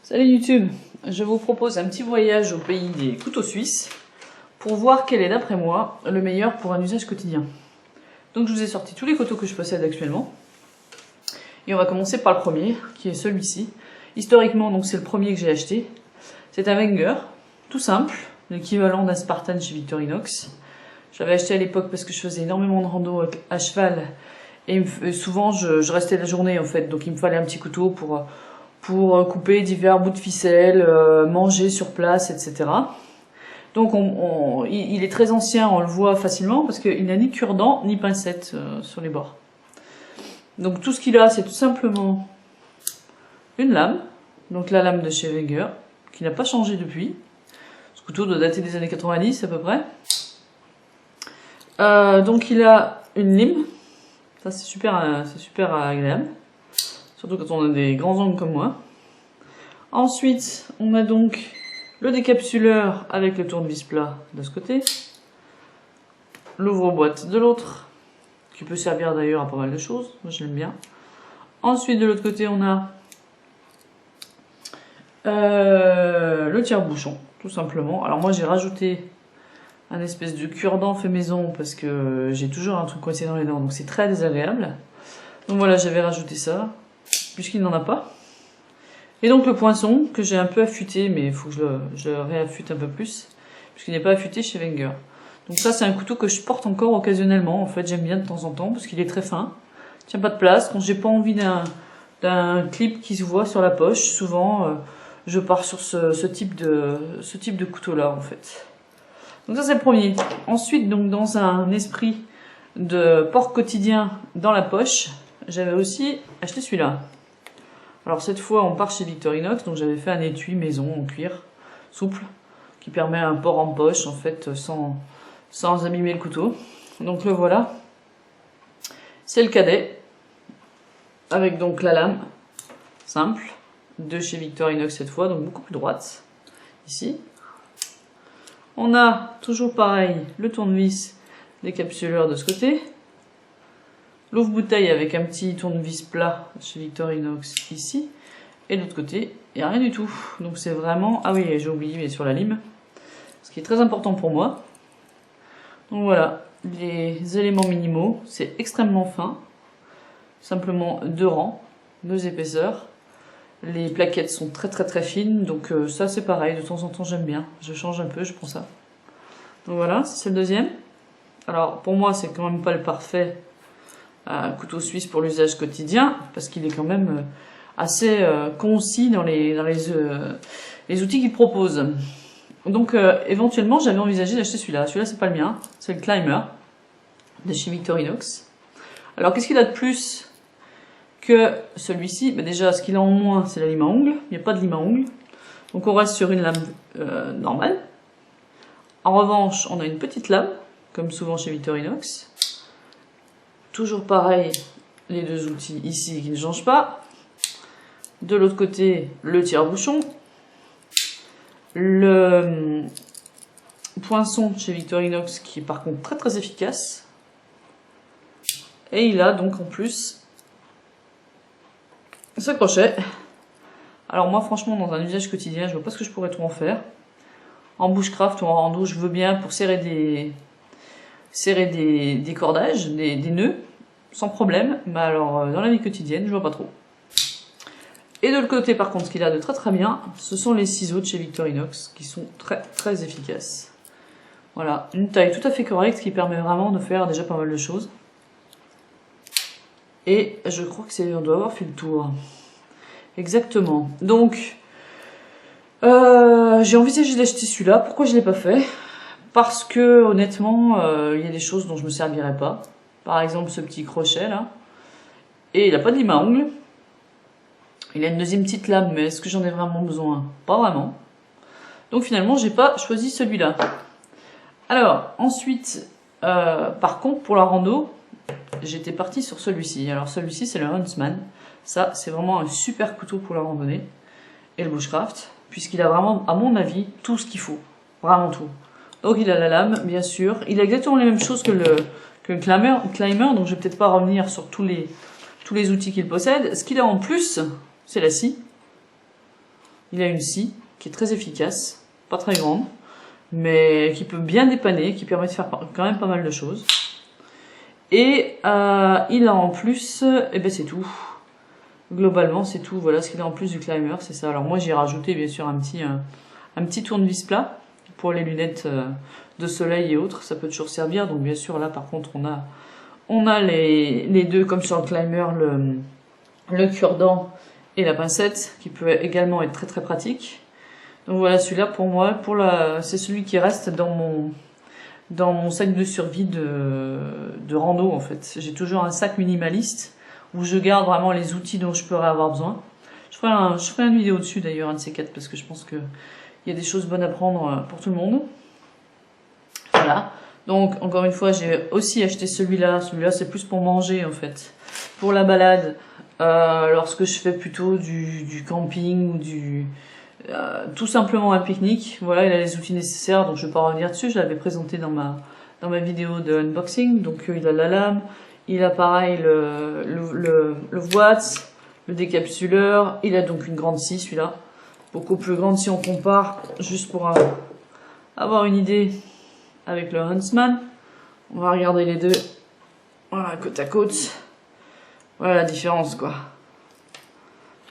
Salut YouTube, je vous propose un petit voyage au pays des couteaux suisses pour voir quel est d'après moi le meilleur pour un usage quotidien. Donc je vous ai sorti tous les couteaux que je possède actuellement et on va commencer par le premier qui est celui-ci. Historiquement donc c'est le premier que j'ai acheté, c'est un Wenger, tout simple, l'équivalent d'un Spartan chez Victorinox. J'avais acheté à l'époque parce que je faisais énormément de rando à cheval et souvent je restais la journée en fait, donc il me fallait un petit couteau pour couper divers bouts de ficelle, manger sur place, etc. Donc il est très ancien, on le voit facilement parce qu'il n'a ni cure-dent ni pincette sur les bords. Donc tout ce qu'il a, c'est tout simplement une lame, donc la lame de chez Wenger, qui n'a pas changé depuis. Ce couteau doit dater des années 90 à peu près. Donc il a une lime, ça c'est super agréable. Surtout quand on a des grands ongles comme moi. Ensuite, on a donc le décapsuleur avec le tournevis plat de ce côté. L'ouvre-boîte de l'autre, qui peut servir d'ailleurs à pas mal de choses. Moi, je l'aime bien. Ensuite, de l'autre côté, on a le tire-bouchon, tout simplement. Alors moi, j'ai rajouté un espèce de cure-dent fait maison parce que j'ai toujours un truc coincé dans les dents, donc c'est très désagréable. Donc voilà, j'avais rajouté ça, puisqu'il n'en a pas. Et donc le poinçon, que j'ai un peu affûté, mais il faut que je le réaffûte un peu plus, puisqu'il n'est pas affûté chez Wenger. Donc ça, c'est un couteau que je porte encore occasionnellement, en fait, j'aime bien de temps en temps, parce qu'il est très fin, il tient pas de place. Quand j'ai pas envie d'un clip qui se voit sur la poche, souvent, je pars sur ce type de couteau-là, en fait. Donc ça, c'est le premier. Ensuite, donc dans un esprit de port quotidien dans la poche, j'avais aussi acheté celui-là. Alors cette fois, on part chez Victorinox, donc j'avais fait un étui maison en cuir souple qui permet un port en poche en fait sans abîmer le couteau. Donc le voilà. C'est le cadet avec donc la lame simple de chez Victorinox cette fois, donc beaucoup plus droite ici. On a toujours pareil le tournevis décapsuleur de ce côté. L'ouvre-bouteille avec un petit tournevis plat chez Victorinox ici. Et de l'autre côté, il n'y a rien du tout. Donc c'est vraiment... Ah oui, j'ai oublié, mais sur la lime. Ce qui est très important pour moi. Donc voilà, les éléments minimaux. C'est extrêmement fin. Simplement 2 rangs, 2 épaisseurs. Les plaquettes sont très fines. Donc ça c'est pareil, de temps en temps j'aime bien. Je change un peu, je prends ça. Donc voilà, c'est le deuxième. Alors pour moi, c'est quand même pas le parfait couteau suisse pour l'usage quotidien, parce qu'il est quand même assez concis dans les outils qu'il propose. Donc éventuellement j'avais envisagé d'acheter celui-là. Celui-là c'est pas le mien, c'est le Climber de chez Victorinox. Alors qu'est-ce qu'il a de plus que celui-ci? Déjà ce qu'il a en moins c'est la lime à ongles, il n'y a pas de lime à ongles. Donc on reste sur une lame normale. En revanche on a une petite lame, comme souvent chez Victorinox. Toujours pareil, les 2 outils ici qui ne changent pas. De l'autre côté, le tire-bouchon. Le poinçon chez Victorinox qui est par contre très efficace. Et il a donc en plus ce crochet. Alors moi franchement dans un usage quotidien, je vois pas ce que je pourrais trop en faire. En bushcraft ou en rando, je veux bien pour serrer des cordages, des nœuds, sans problème, mais alors dans la vie quotidienne, je vois pas trop. Et de l'autre côté, par contre, ce qu'il a de très bien, ce sont les ciseaux de chez Victorinox, qui sont très efficaces. Voilà, une taille tout à fait correcte, qui permet vraiment de faire déjà pas mal de choses. Et je crois que on doit avoir fait le tour. Exactement. Donc, j'ai envisagé d'acheter celui-là. Pourquoi je l'ai pas fait ? Parce que honnêtement, il y a des choses dont je me servirais pas. Par exemple ce petit crochet là. Et il n'a pas de lime à ongles. Il a une deuxième petite lame, mais est-ce que j'en ai vraiment besoin? Pas vraiment. Donc finalement, j'ai pas choisi celui-là. Alors, ensuite, par contre, pour la rando, j'étais partie sur celui-ci. Alors celui-ci, c'est le Huntsman. Ça, c'est vraiment un super couteau pour la randonnée. Et le bushcraft, puisqu'il a vraiment, à mon avis, tout ce qu'il faut. Vraiment tout. Donc il a la lame, bien sûr. Il a exactement les mêmes choses que le Climber, donc je vais peut-être pas revenir sur tous les outils qu'il possède. Ce qu'il a en plus, c'est la scie. Il a une scie qui est très efficace, pas très grande, mais qui peut bien dépanner, qui permet de faire quand même pas mal de choses. Et il a en plus, et ben c'est tout. Globalement, c'est tout. Voilà ce qu'il a en plus du climber, c'est ça. Alors moi, j'ai rajouté bien sûr un petit tournevis plat pour les lunettes de soleil et autres. Ça peut toujours servir. Donc bien sûr, là par contre, on a les deux comme sur le climber, le cure-dent et la pincette qui peut également être très très pratique. Donc voilà, celui-là pour moi, c'est celui qui reste dans mon sac de survie de rando en fait. J'ai toujours un sac minimaliste où je garde vraiment les outils dont je pourrais avoir besoin. Je ferai une vidéo dessus d'ailleurs, un de ces quatre, parce que je pense qu'il y a des choses bonnes à prendre pour tout le monde. Voilà. Donc encore une fois, j'ai aussi acheté celui-là. Celui-là, c'est plus pour manger en fait. Pour la balade, lorsque je fais plutôt du camping ou tout simplement un pique-nique. Voilà, il a les outils nécessaires, donc je ne vais pas revenir dessus. Je l'avais présenté dans ma vidéo de unboxing. Donc il a la lame. Il a pareil le watts, le décapsuleur. Il a donc une grande scie celui-là. Beaucoup plus grande si on compare, juste pour avoir une idée avec le Huntsman. On va regarder les deux. Voilà, côte à côte. Voilà la différence quoi.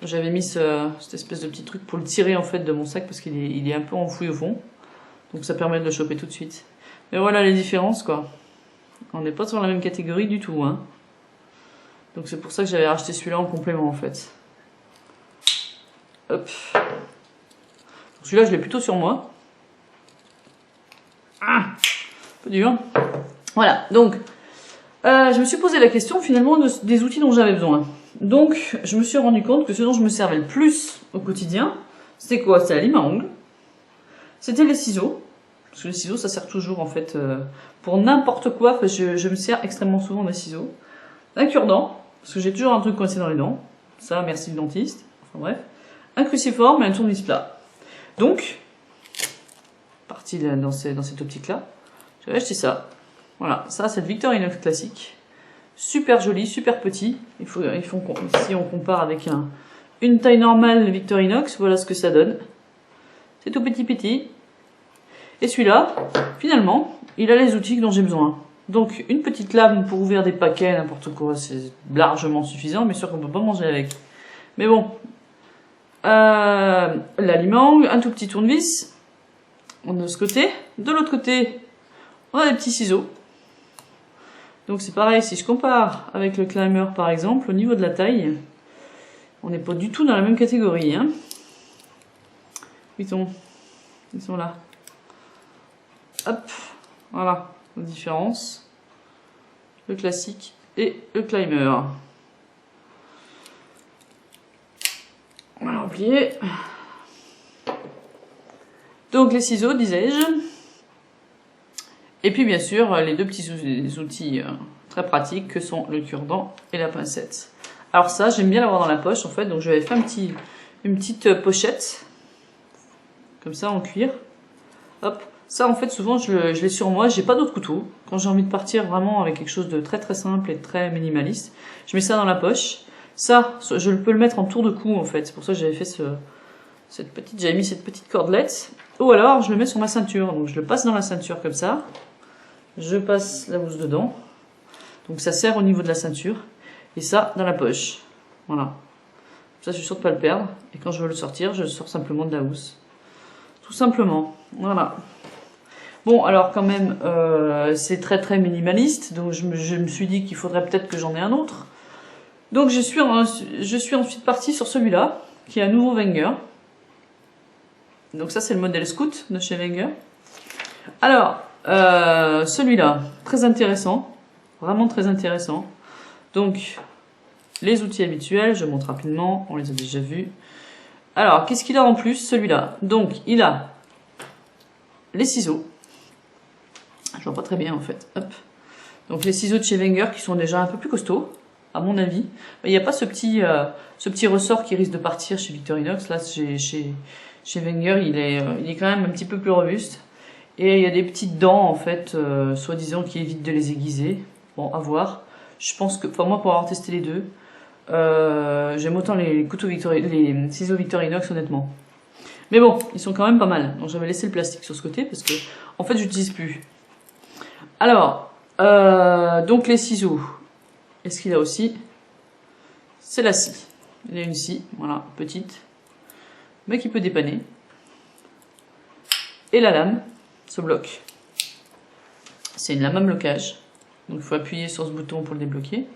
J'avais mis cette espèce de petit truc pour le tirer en fait de mon sac parce qu'il est un peu enfoui au fond. Donc ça permet de le choper tout de suite. Mais voilà les différences quoi. On n'est pas sur la même catégorie du tout, hein. Donc c'est pour ça que j'avais racheté celui-là en complément en fait. Hop. Celui-là je l'ai plutôt sur moi. Un peu dur. Voilà, donc je me suis posé la question finalement des outils dont j'avais besoin. Donc je me suis rendu compte que ce dont je me servais le plus au quotidien, c'était quoi? C'était la lime à ongles. C'était les ciseaux. Parce que les ciseaux, ça sert toujours en fait pour n'importe quoi. Enfin, je me sers extrêmement souvent des ciseaux. Un cure-dent, parce que j'ai toujours un truc coincé dans les dents. Ça, merci le dentiste. Enfin bref. Un cruciforme et un tournevis plat. Donc, parti dans cette optique-là, j'avais acheté ça. Voilà, ça c'est le Victorinox classique. Super joli, super petit. Si on compare avec une taille normale Victorinox, voilà ce que ça donne. C'est tout petit. Et celui-là, finalement, il a les outils dont j'ai besoin. Donc, une petite lame pour ouvrir des paquets, n'importe quoi, c'est largement suffisant. Bien sûr qu'on ne peut pas manger avec. Mais bon, l'aliment, un tout petit tournevis, on a de ce côté. De l'autre côté, on a des petits ciseaux. Donc c'est pareil, si je compare avec le climber par exemple, au niveau de la taille, on n'est pas du tout dans la même catégorie. Hein. Ils sont là. Hop, voilà la différence. Le classique et le climber. On va oublier. Donc les ciseaux, disais-je. Et puis bien sûr, les deux petits outils très pratiques que sont le cure-dent et la pincette. Alors ça, j'aime bien l'avoir dans la poche en fait, donc je vais faire une petite pochette, comme ça en cuir. Hop, ça en fait souvent je l'ai sur moi, j'ai pas d'autre couteau. Quand j'ai envie de partir vraiment avec quelque chose de très très simple et de très minimaliste, je mets ça dans la poche. Ça, je peux le mettre en tour de cou en fait, c'est pour ça que j'avais fait j'avais mis cette petite cordelette. Ou alors je le mets sur ma ceinture, donc je le passe dans la ceinture comme ça. Je passe la housse dedans. Donc ça serre au niveau de la ceinture. Et ça dans la poche. Voilà. Ça je suis sûre de ne pas le perdre. Et quand je veux le sortir, je sors simplement de la housse. Tout simplement. Voilà. Bon alors quand même, c'est très très minimaliste. Donc je me suis dit qu'il faudrait peut-être que j'en ai un autre. Donc je suis ensuite partie sur celui-là, qui est un nouveau Wenger. Donc ça c'est le modèle Scout de chez Wenger. Alors, celui-là, très intéressant, vraiment très intéressant. Donc, les outils habituels, je montre rapidement, on les a déjà vus. Alors, qu'est-ce qu'il a en plus, celui-là? Donc, il a les ciseaux. Je vois pas très bien en fait. Hop. Donc, les ciseaux de chez Wenger qui sont déjà un peu plus costauds, à mon avis. Mais il n'y a pas ce petit ressort qui risque de partir chez Victorinox. Là, chez Wenger, il est quand même un petit peu plus robuste. Et il y a des petites dents, en fait, soi-disant, qui évitent de les aiguiser. Bon, à voir. Je pense que, enfin, moi, pour avoir testé les deux, j'aime autant les ciseaux Victorinox, honnêtement. Mais bon, ils sont quand même pas mal. Donc j'avais laissé le plastique sur ce côté parce que, en fait, j'utilise plus. Alors, donc les ciseaux. Est-ce qu'il a aussi? C'est la scie. Il y a une scie, voilà, petite, mais qui peut dépanner. Et la lame, ce bloc. C'est une lame à blocage. Donc il faut appuyer sur ce bouton pour le débloquer.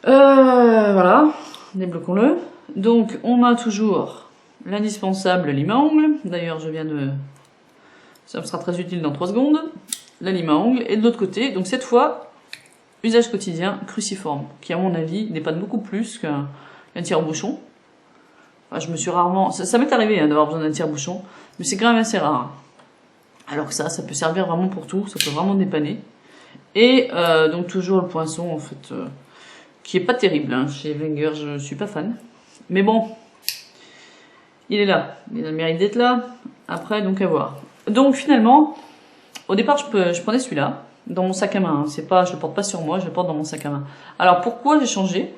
Voilà, débloquons-le. Donc on a toujours l'indispensable lime à ongles. D'ailleurs je viens de... Ça me sera très utile dans 3 secondes. La lime à ongles. Et de l'autre côté, donc cette fois, usage quotidien, cruciforme. Qui à mon avis dépanne beaucoup plus qu'un tire-bouchon. Enfin, je me suis rarement... Ça m'est arrivé hein, d'avoir besoin d'un tire-bouchon. Mais c'est quand même assez rare. Alors que ça peut servir vraiment pour tout. Ça peut vraiment dépanner. Et donc toujours le poinçon en fait... qui est pas terrible, hein. Chez Wenger, je suis pas fan. Mais bon, il est là. Il a le mérite d'être là. Après, donc à voir. Donc finalement, au départ, je prenais celui-là dans mon sac à main. Hein. C'est pas, je le porte pas sur moi, je le porte dans mon sac à main. Alors pourquoi j'ai changé?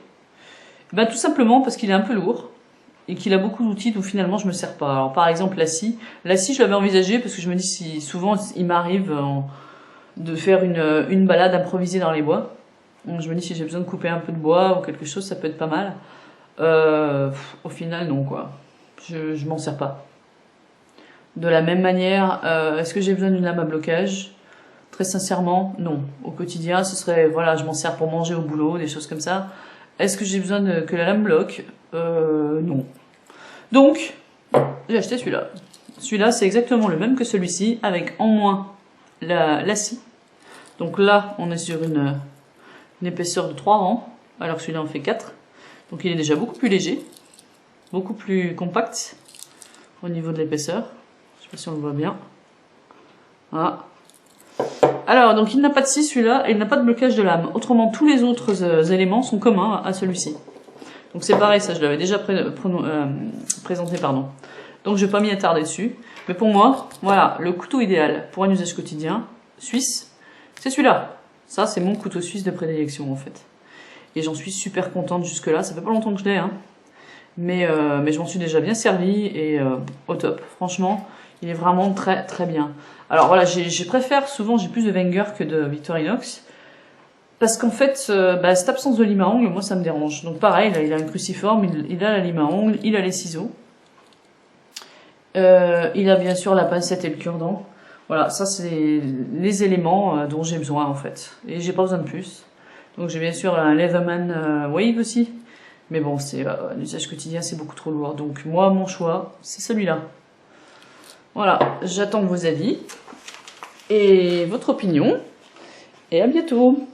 Ben tout simplement parce qu'il est un peu lourd et qu'il a beaucoup d'outils dont finalement je me sers pas. Alors par exemple la scie. La scie, je l'avais envisagé parce que je me dis si souvent il m'arrive de faire une balade improvisée dans les bois. Donc je me dis si j'ai besoin de couper un peu de bois ou quelque chose, ça peut être pas mal. Au final, non quoi. Je m'en sers pas. De la même manière, est-ce que j'ai besoin d'une lame à blocage? Très sincèrement, non. Au quotidien, ce serait, voilà, je m'en sers pour manger au boulot, des choses comme ça. Est-ce que j'ai besoin que la lame bloque? Non. Donc, j'ai acheté celui-là. Celui-là, c'est exactement le même que celui-ci, avec en moins la scie. Donc là, on est sur une épaisseur de 3 rangs, alors que celui-là en fait 4. Donc il est déjà beaucoup plus léger, beaucoup plus compact au niveau de l'épaisseur. Je sais pas si on le voit bien. Voilà. Alors, donc il n'a pas de scie celui-là, et il n'a pas de blocage de lame. Autrement, tous les autres éléments sont communs à celui-ci. Donc c'est pareil, ça je l'avais déjà présenté, pardon. Donc je vais pas m'y attarder dessus. Mais pour moi, voilà, le couteau idéal pour un usage quotidien, suisse, c'est celui-là. Ça, c'est mon couteau suisse de prédilection, en fait. Et j'en suis super contente jusque-là. Ça fait pas longtemps que je l'ai, hein. Mais je m'en suis déjà bien servi et au top. Franchement, il est vraiment très très bien. Alors voilà, je préfère, souvent j'ai plus de Wenger que de Victorinox. Parce qu'en fait, cette absence de lime à ongles, moi ça me dérange. Donc pareil, là il a un cruciforme, il a la lime à ongles, il a les ciseaux. Il a bien sûr la pincette et le cure-dent. Voilà, ça c'est les éléments dont j'ai besoin en fait. Et j'ai pas besoin de plus. Donc j'ai bien sûr un Leatherman Wave aussi. Mais bon, c'est un usage quotidien, c'est beaucoup trop lourd. Donc moi, mon choix, c'est celui-là. Voilà, j'attends vos avis et votre opinion. Et à bientôt!